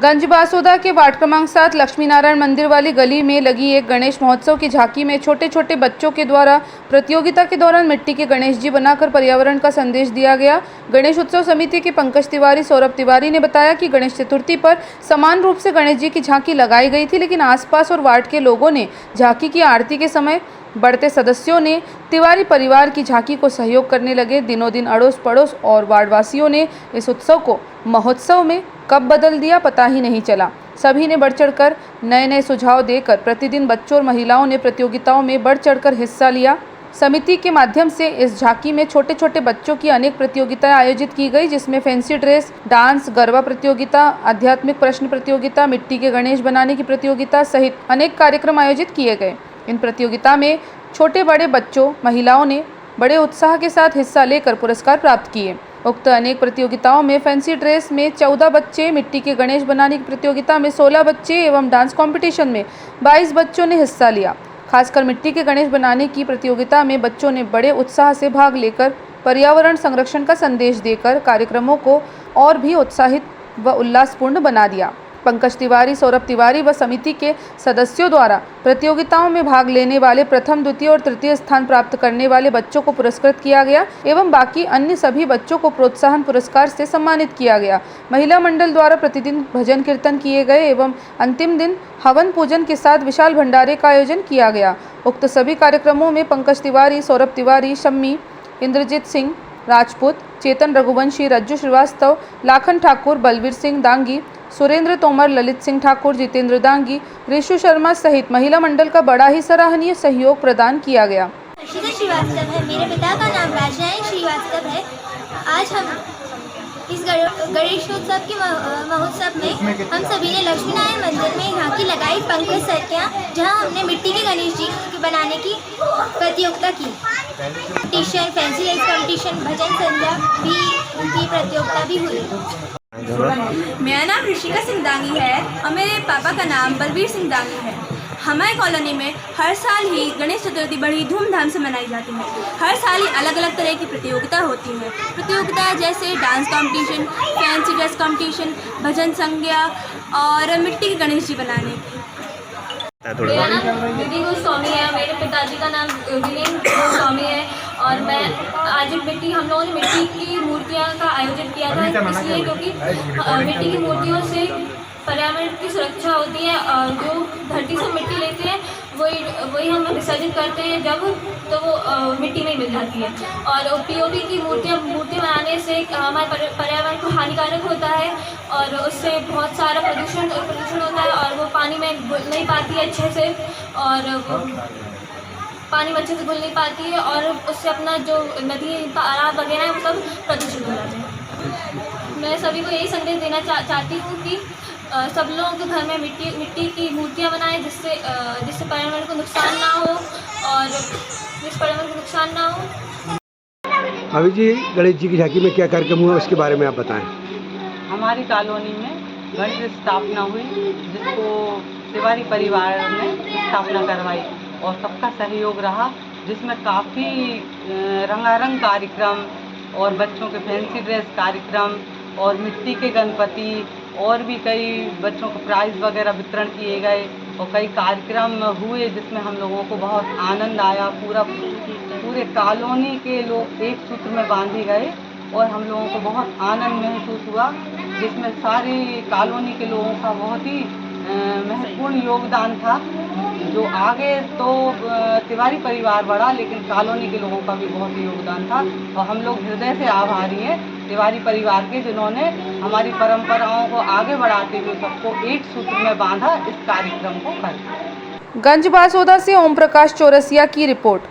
गंज बासोदा के वार्ड क्रमांक 7 लक्ष्मी नारायण मंदिर वाली गली में लगी एक गणेश महोत्सव की झांकी में छोटे छोटे बच्चों के द्वारा प्रतियोगिता के दौरान मिट्टी के गणेश जी बनाकर पर्यावरण का संदेश दिया गया। गणेश उत्सव समिति के पंकज तिवारी, सौरभ तिवारी ने बताया कि गणेश चतुर्थी पर समान रूप से गणेश जी की झांकी लगाई गई थी, लेकिन आसपास और वार्ड के लोगों ने झांकी की आरती के समय बढ़ते सदस्यों ने तिवारी परिवार की झांकी को सहयोग करने लगे। दिनों दिन अड़ोस पड़ोस और वार्डवासियों ने इस उत्सव को महोत्सव में कब बदल दिया पता ही नहीं चला। सभी ने बढ़ चढ़कर नए नए सुझाव देकर प्रतिदिन बच्चों और महिलाओं ने प्रतियोगिताओं में बढ़ चढ़कर हिस्सा लिया। समिति के माध्यम से इस झांकी में छोटे छोटे बच्चों की अनेक प्रतियोगिताएं आयोजित की गई, जिसमें फैंसी ड्रेस, डांस, गरबा प्रतियोगिता, आध्यात्मिक प्रश्न प्रतियोगिता, मिट्टी के गणेश बनाने की प्रतियोगिता सहित अनेक कार्यक्रम आयोजित किए गए। इन प्रतियोगिता में छोटे बड़े बच्चों, महिलाओं ने बड़े उत्साह के साथ हिस्सा लेकर पुरस्कार प्राप्त किए। उक्त अनेक प्रतियोगिताओं में फैंसी ड्रेस में 14 बच्चे, मिट्टी के गणेश बनाने की प्रतियोगिता में 16 बच्चे एवं डांस कंपटीशन में 22 बच्चों ने हिस्सा लिया। खासकर मिट्टी के गणेश बनाने की प्रतियोगिता में बच्चों ने बड़े उत्साह से भाग लेकर पर्यावरण संरक्षण का संदेश देकर कार्यक्रमों को और भी उत्साहित व उल्लासपूर्ण बना दिया। पंकज तिवारी, सौरभ तिवारी व समिति के सदस्यों द्वारा प्रतियोगिताओं में भाग लेने वाले प्रथम, द्वितीय और तृतीय स्थान प्राप्त करने वाले बच्चों को पुरस्कृत किया गया एवं बाकी अन्य सभी बच्चों को प्रोत्साहन पुरस्कार से सम्मानित किया गया। महिला मंडल द्वारा प्रतिदिन भजन कीर्तन किए गए एवं अंतिम दिन हवन पूजन के साथ विशाल भंडारे का आयोजन किया गया। उक्त सभी कार्यक्रमों में पंकज तिवारी, सौरभ तिवारी, शम्मी, इंद्रजीत सिंह राजपूत, चेतन रघुवंशी, रज्जू श्रीवास्तव, लाखन ठाकुर, बलवीर सिंह दांगी, सुरेंद्र तोमर, ललित सिंह ठाकुर, जितेंद्र दांगी, ऋषु शर्मा सहित महिला मंडल का बड़ा ही सराहनीय सहयोग प्रदान किया गया। श्रीवास्तव है, मेरे पिता का नाम राजनारायण श्रीवास्तव है। आज हम इस गणेशोत्सव के महोत्सव में हम सभी ने लक्ष्मी नारायण मंदिर में झांकी लगाई पंकज सर के यहाँ, जहाँ हमने मिट्टी के गणेश जी के बनाने की प्रतियोगिता की। कंपटीशन, फैंसी ड्रेस कंपटीशन, भजन संध्या भी की प्रतियोगिता भी हुई। मेरा नाम ऋषिका सिंह दांगी है और मेरे पापा का नाम बलवीर सिंह दांगी है। हमारे कॉलोनी में हर साल ही गणेश चतुर्थी बड़ी धूमधाम से मनाई जाती है। हर साल ही अलग अलग तरह की प्रतियोगिता होती है। प्रतियोगिता जैसे dance competition, fancy dress competition, भजन संध्या और मिट्टी के गणेश जी बनाने की। मेरा नाम दीदी गोस्वामी है, मेरे पिताजी का नाम वीरेंद्र गोस्वामी है और मैं आज हम लोगों ने मिट्टी की मूर्तियाँ का आयोजन किया था, इसलिए क्योंकि मिट्टी की मूर्तियों से पर्यावरण की सुरक्षा होती है और जो धरती से मिट्टी लेते हैं वही हम विसर्जित करते हैं जब तो वो मिट्टी में मिल जाती है। और पीओपी की मूर्तियाँ बनाने से हमारे पर्यावरण को हानिकारक होता है और उससे बहुत सारा प्रदूषण होता है और वो पानी में घुल नहीं पाती है अच्छे से और पानी में अच्छे से घुल नहीं पाती है और उससे अपना जो नदी तालाब वगैरह है वो सब प्रदूषित हो जाते हैं। मैं सभी को यही संदेश देना चाहती हूँ कि सब लोगों के घर में मिट्टी की मूर्तियाँ बनाएं जिससे पर्यावरण को नुकसान ना हो और अभी जी गणेश जी की झांकी में क्या कार्यक्रम हुआ उसके बारे में आप बताएं। हमारी कॉलोनी में गणेश स्थापना हुई जिसको तिवारी परिवार ने स्थापना करवाई और सबका सहयोग रहा, जिसमें काफ़ी रंगारंग कार्यक्रम और बच्चों के फैंसी ड्रेस कार्यक्रम और मिट्टी के गणपति और भी कई बच्चों को प्राइज़ वगैरह वितरण किए गए और कई कार्यक्रम हुए जिसमें हम लोगों को बहुत आनंद आया। पूरे कॉलोनी के लोग एक सूत्र में बांधे गए और हम लोगों को बहुत आनंद महसूस हुआ, जिसमें सारी कॉलोनी के लोगों का बहुत ही महत्वपूर्ण योगदान था। जो आगे तो तिवारी परिवार बढ़ा, लेकिन कॉलोनी के लोगों का भी बहुत ही योगदान था और हम लोग हृदय से आभारी हैं तिवारी परिवार के, जिन्होंने हमारी परंपराओं को आगे बढ़ाते हुए सबको एक सूत्र में बांधा, इस कार्यक्रम को कर। गंज बासोदा से ओम प्रकाश चौरसिया की रिपोर्ट।